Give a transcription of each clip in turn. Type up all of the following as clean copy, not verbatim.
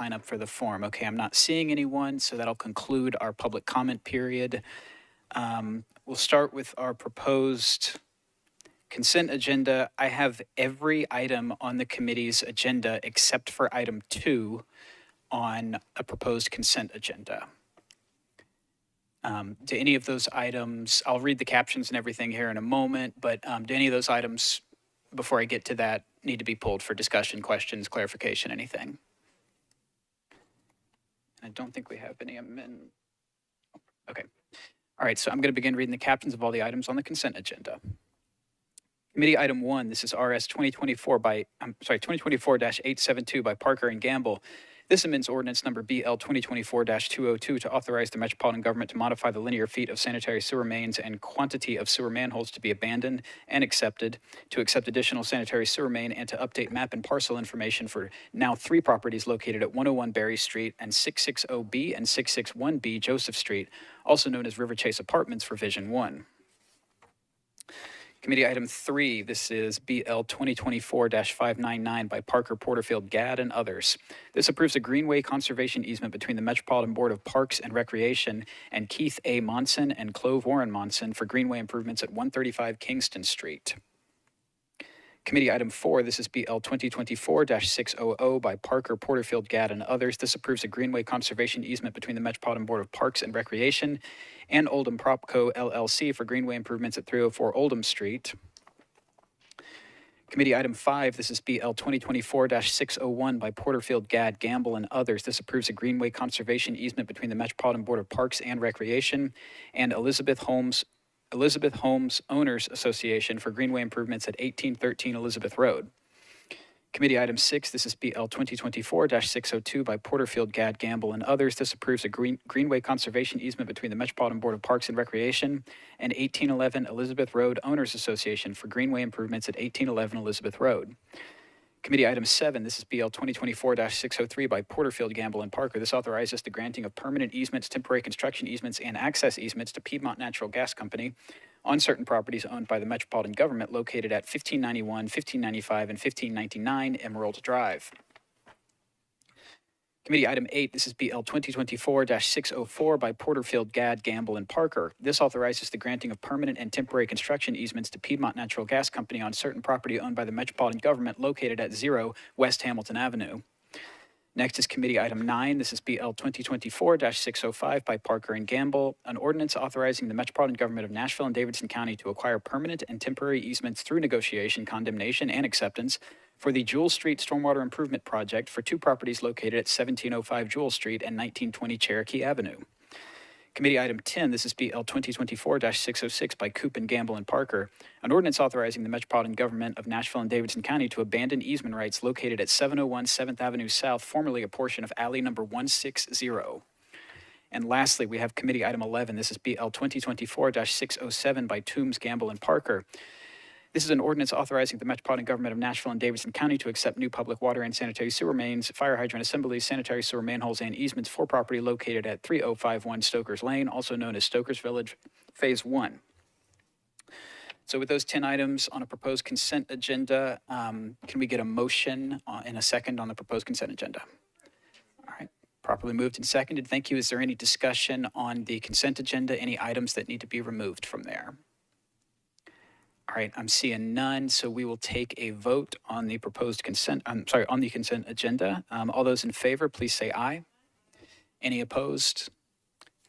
sign up for the form. Okay, I'm not seeing anyone, so that'll conclude our public comment period. We'll start with our proposed consent agenda. I have every item on the committee's agenda except for item 2 on a proposed consent agenda. Do any of those items, I'll read the captions and everything here in a moment, but do any of those items, before I get to that, need to be pulled for discussion, questions, clarification, anything? I don't think we have any amendments. Okay. All right, so I'm going to begin reading the captions of all the items on the consent agenda. Committee item 1, this is RS 2024-872 by Parker and Gamble. This amends ordinance number BL 2024-202 to authorize the Metropolitan Government to modify the linear feet of sanitary sewer mains and quantity of sewer manholes to be abandoned and accepted, to accept additional sanitary sewer main, and to update map and parcel information for now 3 properties located at 101 Berry Street and 660B and 661B Joseph Street, also known as River Chase Apartments, for Vision 1. Committee item 3, this is BL 2024-599 by Parker, Porterfield, Gadd, and others. This approves a greenway conservation easement between the Metropolitan Board of Parks and Recreation and Keith A. Monson and Clove Warren Monson for greenway improvements at 135 Kingston Street. Committee item 4, this is BL 2024-600 by Parker, Porterfield, Gadd, and others. This approves a greenway conservation easement between the Metropolitan Board of Parks and Recreation and Oldham Propco LLC for greenway improvements at 304 Oldham Street. Committee item 5, this is BL 2024-601 by Porterfield, Gadd, Gamble, and others. This approves a greenway conservation easement between the Metropolitan Board of Parks and Recreation and Elizabeth Holmes Owners Association for greenway improvements at 1813 Elizabeth Road. Committee item 6, this is BL 2024-602 by Porterfield, Gadd, Gamble, and others. This approves a greenway conservation easement between the Metropolitan Board of Parks and Recreation and 1811 Elizabeth Road Owners Association for greenway improvements at 1811 Elizabeth Road. Committee item 7, this is BL 2024-603 by Porterfield, Gamble, and Parker. This authorizes the granting of permanent easements, temporary construction easements, and access easements to Piedmont Natural Gas Company on certain properties owned by the Metropolitan Government located at 1591, 1595, and 1599 Emerald Drive. Committee item 8, this is BL 2024-604 by Porterfield, Gadd, Gamble, and Parker. This authorizes the granting of permanent and temporary construction easements to Piedmont Natural Gas Company on certain property owned by the Metropolitan Government located at 0 West Hamilton Avenue. Next is committee item 9. This is BL 2024-605 by Parker and Gamble, an ordinance authorizing the Metropolitan Government of Nashville and Davidson County to acquire permanent and temporary easements through negotiation, condemnation, and acceptance for the Jewel Street Stormwater Improvement Project for 2 properties located at 1705 Jewel Street and 1920 Cherokee Avenue. Committee item 10, this is BL 2024-606 by Coop and Gamble and Parker, an ordinance authorizing the Metropolitan Government of Nashville and Davidson County to abandon easement rights located at 701 7th Avenue South, formerly a portion of alley number 160. And lastly, we have committee item 11, this is BL 2024-607 by Toombs, Gamble, and Parker. This is an ordinance authorizing the Metropolitan Government of Nashville and Davidson County to accept new public water and sanitary sewer mains, fire hydrant assemblies, sanitary sewer manholes, and easements for property located at 3051 Stokers Lane, also known as Stokers Village, Phase 1. So with those 10 items on a proposed consent agenda, can we get a motion in a second on the proposed consent agenda? All right, properly moved and seconded. Thank you. Is there any discussion on the consent agenda? Any items that need to be removed from there? All right, I'm seeing none, so we will take a vote on the proposed consent, on the consent agenda. All those in favor, please say aye. Any opposed?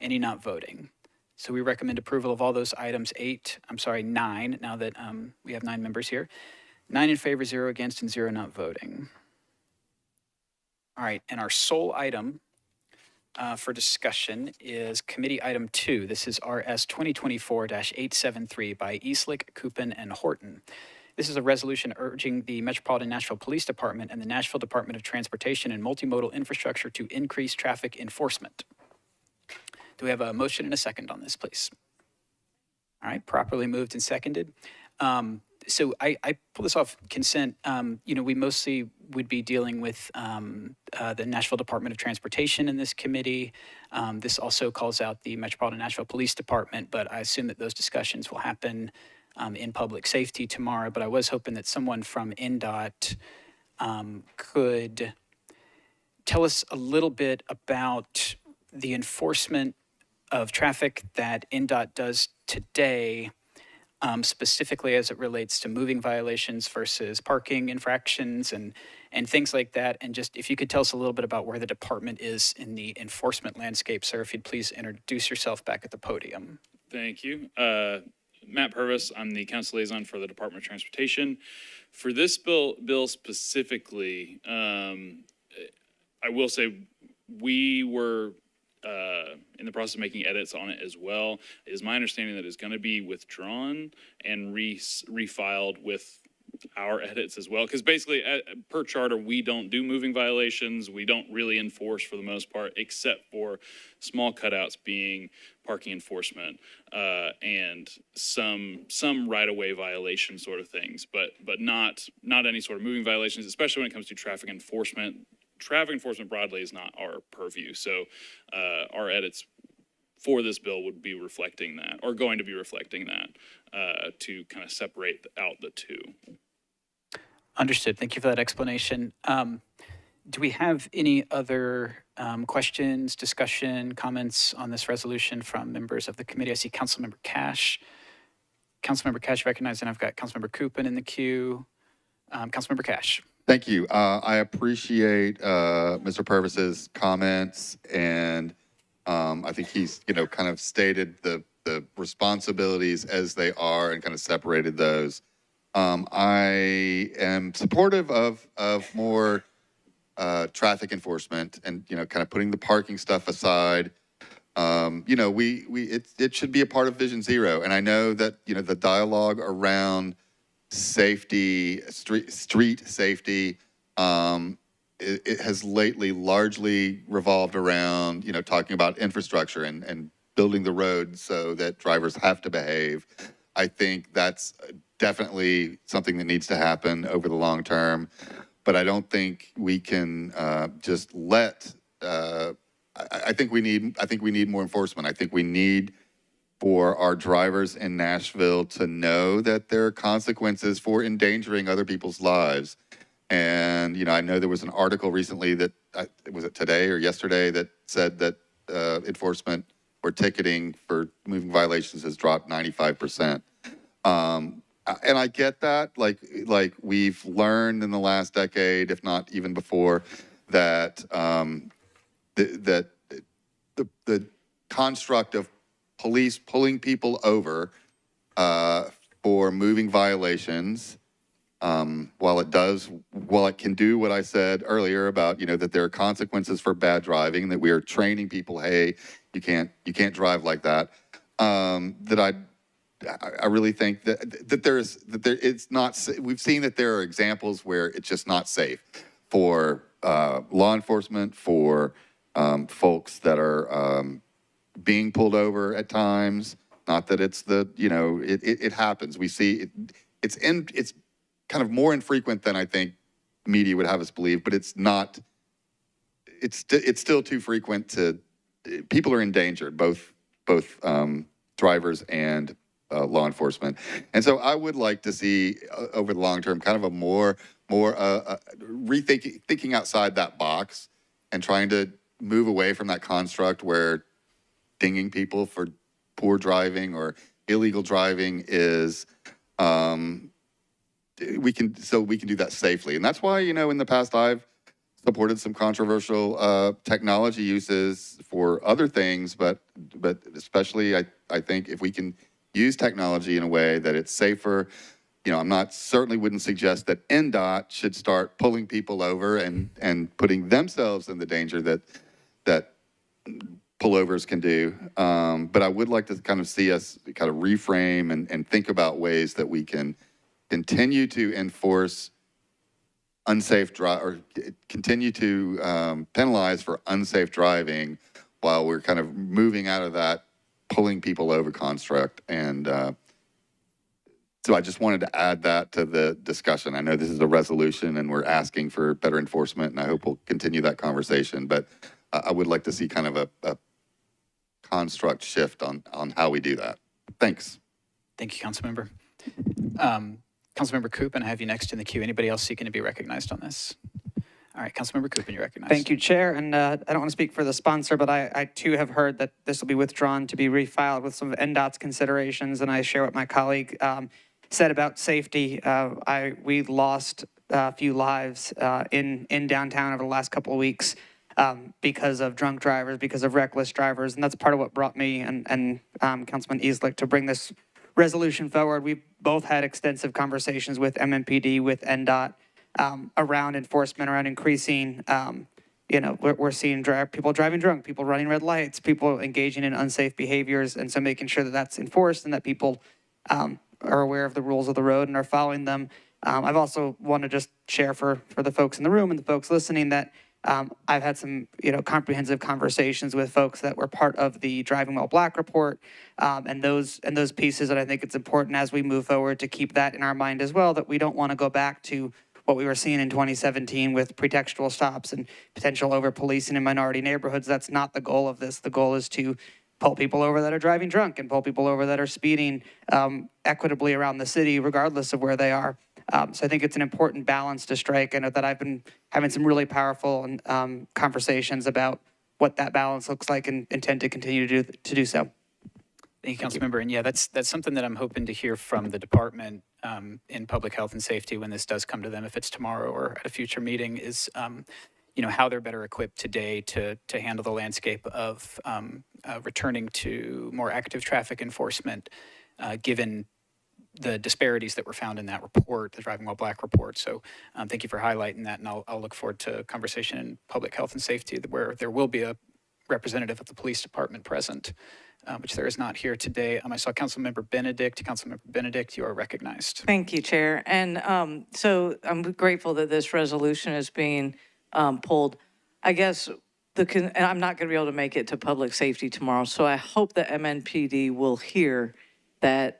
Any not voting? So we recommend approval of all those items 9, now that we have 9 members here. 9 in favor, 0 against, and 0 not voting. All right, and our sole item for discussion is committee item 2. This is RS 2024-873 by Eastlick, Coopin, and Horton. This is a resolution urging the Metropolitan Nashville Police Department and the Nashville Department of Transportation and Multimodal Infrastructure to increase traffic enforcement. Do we have a motion and a second on this, please? All right, properly moved and seconded. So I pull this off consent. We mostly would be dealing with the Nashville Department of Transportation in this committee. This also calls out the Metropolitan Nashville Police Department, but I assume that those discussions will happen in public safety tomorrow. But I was hoping that someone from NDOT could tell us a little bit about the enforcement of traffic that NDOT does today, specifically as it relates to moving violations versus parking infractions and things like that. And just if you could tell us a little bit about where the department is in the enforcement landscape, sir, if you'd please introduce yourself back at the podium. Thank you. Matt Purvis, I'm the council liaison for the Department of Transportation. For this bill specifically, I will say we were in the process of making edits on it as well. It is my understanding that it's going to be withdrawn and refiled with our edits as well, because basically per charter we don't do moving violations. We don't really enforce for the most part, except for small cutouts being parking enforcement and some right-of-way violation sort of things, but not any sort of moving violations, especially when it comes to traffic enforcement. Traffic enforcement broadly is not our purview, so our edits for this bill would be reflecting that, or going to be reflecting that, to kind of separate out the two. Understood. Thank you for that explanation. Do we have any other questions, discussion, comments on this resolution from members of the committee? I see Councilmember Cash. Councilmember Cash recognized, and I've got Councilmember Koopman in the queue. Councilmember Cash. Thank you. I appreciate Mr. Purvis's comments, and I think he's, kind of stated the responsibilities as they are and kind of separated those. I am supportive of more traffic enforcement and, kind of putting the parking stuff aside. It should be a part of Vision Zero. And I know that, the dialogue around safety, street safety, it has lately largely revolved around, talking about infrastructure and building the road so that drivers have to behave. I think that's definitely something that needs to happen over the long term, but I don't think we can just let. I think we need more enforcement. I think we need for our drivers in Nashville to know that there are consequences for endangering other people's lives. And I know there was an article recently that was it today or yesterday that said that enforcement or ticketing for moving violations has dropped 95%. And I get that, like we've learned in the last decade, if not even before, that the construct of police pulling people over for moving violations, while it can do what I said earlier about that there are consequences for bad driving, that we are training people, hey, you can't drive like that. I really think that it's not. We've seen that there are examples where it's just not safe for law enforcement, for folks that are being pulled over at times. Not that it's it happens. We see it's kind of more infrequent than I think media would have us believe, but it's not. It's still too frequent to. People are endangered, both drivers and law enforcement. And so I would like to see over the long term kind of a more thinking outside that box and trying to move away from that construct where dinging people for poor driving or illegal driving is we can do that safely. And that's why, in the past I've supported some controversial technology uses for other things, but especially I think if we can use technology in a way that it's safer. Certainly wouldn't suggest that NDOT should start pulling people over and putting themselves in the danger that pullovers can do. But I would like to kind of see us kind of reframe and think about ways that we can continue to enforce unsafe or continue to penalize for unsafe driving while we're kind of moving out of that pulling people over construct. And so I just wanted to add that to the discussion. I know this is a resolution and we're asking for better enforcement, and I hope we'll continue that conversation, but I would like to see kind of a construct shift on how we do that. Thanks. Thank you, Councilmember. Councilmember Koop, and I have you next in the queue. Anybody else seeking to be recognized on this? All right, Councilmember Coopin, you're recognized. Thank you, Chair. And I don't want to speak for the sponsor, but I too have heard that this will be withdrawn to be refiled with some of NDOT's considerations. And I share what my colleague said about safety. We lost a few lives in downtown over the last couple of weeks because of drunk drivers, because of reckless drivers. And that's part of what brought me and Councilman Easlick to bring this resolution forward. We've both had extensive conversations with MMPD, with NDOT, around enforcement, around increasing, we're seeing people driving drunk, people running red lights, people engaging in unsafe behaviors. And so making sure that that's enforced and that people are aware of the rules of the road and are following them. I've also want to just share for the folks in the room and the folks listening that I've had some, comprehensive conversations with folks that were part of the Driving While Black report, and those pieces that I think it's important as we move forward to keep that in our mind as well, that we don't want to go back to what we were seeing in 2017 with pretextual stops and potential over-policing in minority neighborhoods. That's not the goal of this. The goal is to pull people over that are driving drunk and pull people over that are speeding equitably around the city, regardless of where they are. So I think it's an important balance to strike. I know that I've been having some really powerful conversations about what that balance looks like and intend to continue to do so. Thank you, Councilmember. And yeah, that's something that I'm hoping to hear from the department in public health and safety when this does come to them, if it's tomorrow or at a future meeting, is how they're better equipped today to handle the landscape of returning to more active traffic enforcement, given the disparities that were found in that report, the Driving While Black report. So thank you for highlighting that, and I'll look forward to a conversation in public health and safety where there will be a representative of the police department present, which there is not here today. I saw Councilmember Benedict. Councilmember Benedict, you are recognized. Thank you, Chair. And so I'm grateful that this resolution is being pulled. I guess and I'm not going to be able to make it to public safety tomorrow, so I hope that MNPD will hear that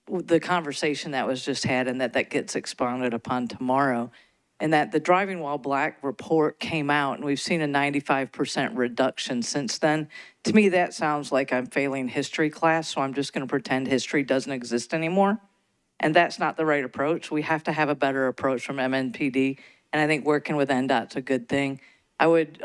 the conversation that was just had and that gets expounded upon tomorrow, and that the Driving While Black report came out and we've seen a 95% reduction since then. To me, that sounds like I'm failing history class, so I'm just going to pretend history doesn't exist anymore. And that's not the right approach. We have to have a better approach from MNPD, and I think working with NDOT's a good thing. I would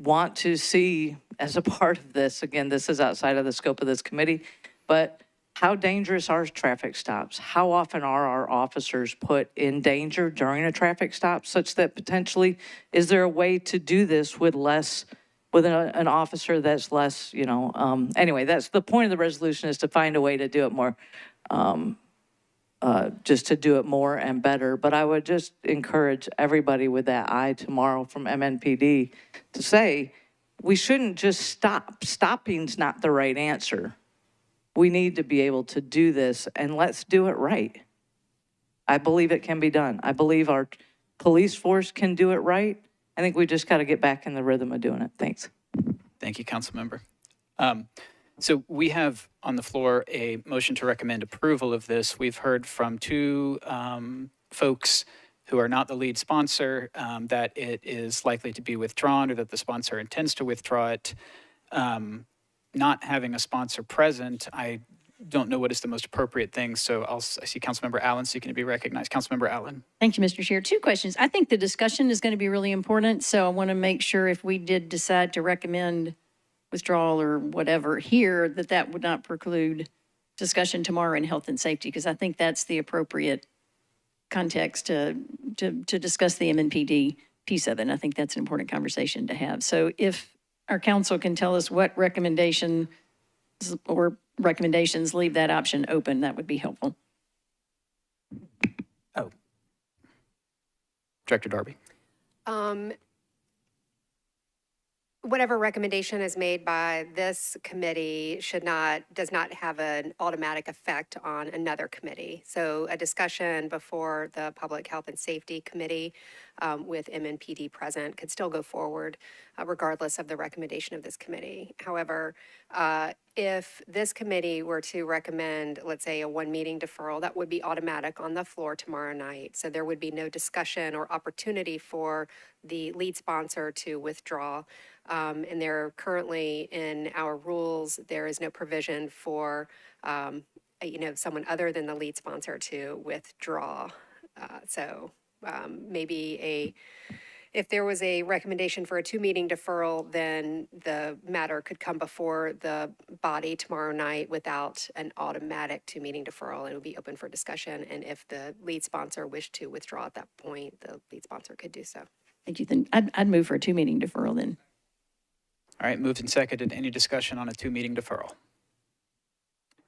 want to see, as a part of this, again, this is outside of the scope of this committee, but how dangerous are traffic stops? How often are our officers put in danger during a traffic stop, such that potentially, is there a way to do this with an officer that's less, anyway, that's the point of the resolution, is to find a way to do it more, just to do it more and better. But I would just encourage everybody with that eye tomorrow from MNPD to say, we shouldn't just stop. Stopping's not the right answer. We need to be able to do this, and let's do it right. I believe it can be done. I believe our police force can do it right. I think we just got to get back in the rhythm of doing it. Thanks. Thank you, Councilmember. So we have on the floor a motion to recommend approval of this. We've heard from two folks who are not the lead sponsor that it is likely to be withdrawn, or that the sponsor intends to withdraw it. Not having a sponsor present, I don't know what is the most appropriate thing. So I see Councilmember Allen seeking to be recognized. Councilmember Allen. Thank you, Mr. Chair. Two questions. I think the discussion is going to be really important. So I want to make sure if we did decide to recommend withdrawal or whatever here, that would not preclude discussion tomorrow in health and safety, because I think that's the appropriate context to discuss the MNPD piece of it. And I think that's an important conversation to have. So if our council can tell us what recommendations leave that option open, that would be helpful. Oh. Director Darby. Whatever recommendation is made by this committee does not have an automatic effect on another committee. So a discussion before the Public Health and Safety Committee with MNPD present could still go forward regardless of the recommendation of this committee. However, if this committee were to recommend, let's say, a one meeting deferral, that would be automatic on the floor tomorrow night. So there would be no discussion or opportunity for the lead sponsor to withdraw. And there currently in our rules, there is no provision for, someone other than the lead sponsor to withdraw. So maybe if there was a recommendation for a 2-meeting deferral, then the matter could come before the body tomorrow night without an automatic 2-meeting deferral, and it would be open for discussion. And if the lead sponsor wished to withdraw at that point, the lead sponsor could do so. Thank you. Then I'd move for a 2-meeting deferral then. All right, moved and seconded. Any discussion on a 2-meeting deferral?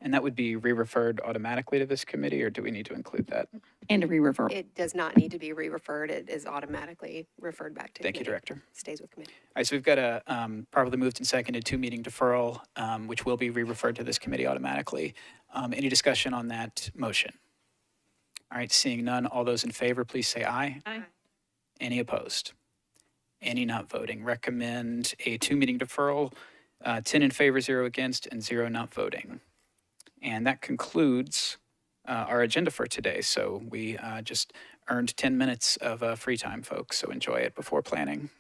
And that would be re-referred automatically to this committee, or do we need to include that? And a re-referral. It does not need to be re-referred. It is automatically referred back to Thank you, committee. Director. Stays with committee. All right, so we've got a properly moved and seconded 2-meeting deferral, which will be re-referred to this committee automatically. Any discussion on that motion? All right, seeing none, all those in favor, please say aye. Aye. Any opposed? Any not voting? Recommend a 2-meeting deferral, 10 in favor, 0 against, and 0 not voting. And that concludes our agenda for today. So we just earned 10 minutes of free time, folks, so enjoy it before planning.